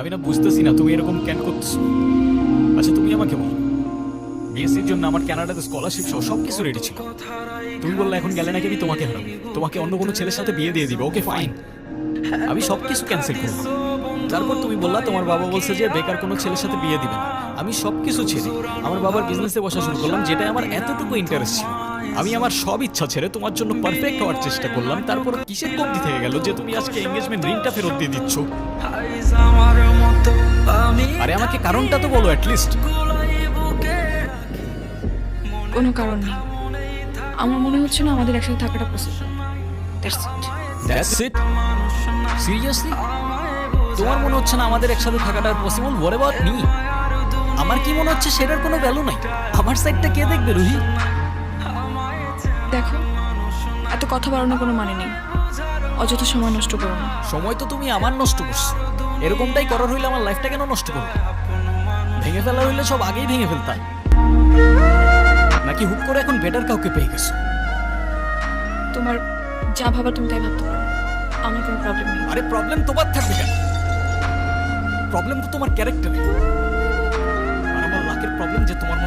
আমি না বুঝতেছি না তুমি এরকম কেন করতেছো। আচ্ছা তুমি আমাকে বলো, বিএসসির জন্য আমার কানাডাতে স্কলারশিপ সহ সবকিছু রেডি ছিল। তুমি বললে এখন গেলে নাকি আমি তোমাকে হারাবো, তোমাকে অন্য কোনো ছেলের সাথে বিয়ে দিয়ে দিবে। ওকে ফাইন, আমি সবকিছু ক্যান্সেল করলাম। তারপর তুমি বললা তোমার বাবা বলছে যে বেকার কোনো ছেলের সাথে বিয়ে দিবে না। আমি সবকিছু ছেড়ে আমার বাবার বিজনেসে বসা শুরু করলাম, যেটা আমার এতটুকু ইন্টারেস্ট ছিল। আমি আমার সব ইচ্ছা ছেড়ে তোমার জন্য পারফেক্ট হওয়ার চেষ্টা করলাম। তারপর কিসের কমতি থেকে গেল যে তুমি আজকে এঙ্গেজমেন্ট রিংটা ফেরত দিয়ে দিচ্ছ? আরে আমাকে কারণটা তো বলো অ্যাটলিস্ট। কোনো কারণ নেই, আমার মনে হচ্ছে না আমাদের একসাথে থাকাটা পসিবল। That's it? সিরিয়াসলি তোমার মনে হচ্ছে না আমাদের একসাথে থাকাটা পসিবল? What about me? আমার কি মনে হচ্ছে সেটার কোনো ভ্যালু নাই? আমার সাইডটা কে দেখবে রুহি? দেখো, এত কথা বাড়ানোর কোনো মানে নেই, অযথা সময় নষ্ট করো না। সময় তো তুমি আমার নষ্ট করছো। এরকমটাই করার হইলে আমার লাইফটা কেন নষ্ট করো? ভেঙে ফেলা হইলে সব আগেই ভেঙে ফেলতাম, নাকি হুক করে এখন বেটার কাউকে পেয়ে গেছো? তোমার যা ভাবা তুমি তাই ভাবতে পারো, আমার কোনো প্রবলেম নেই। আরে প্রবলেম তোমার থাকবে কেন? প্রবলেম তো তোমার ক্যারেক্টারে। আর আমার লাকের প্রবলেম যে তোমার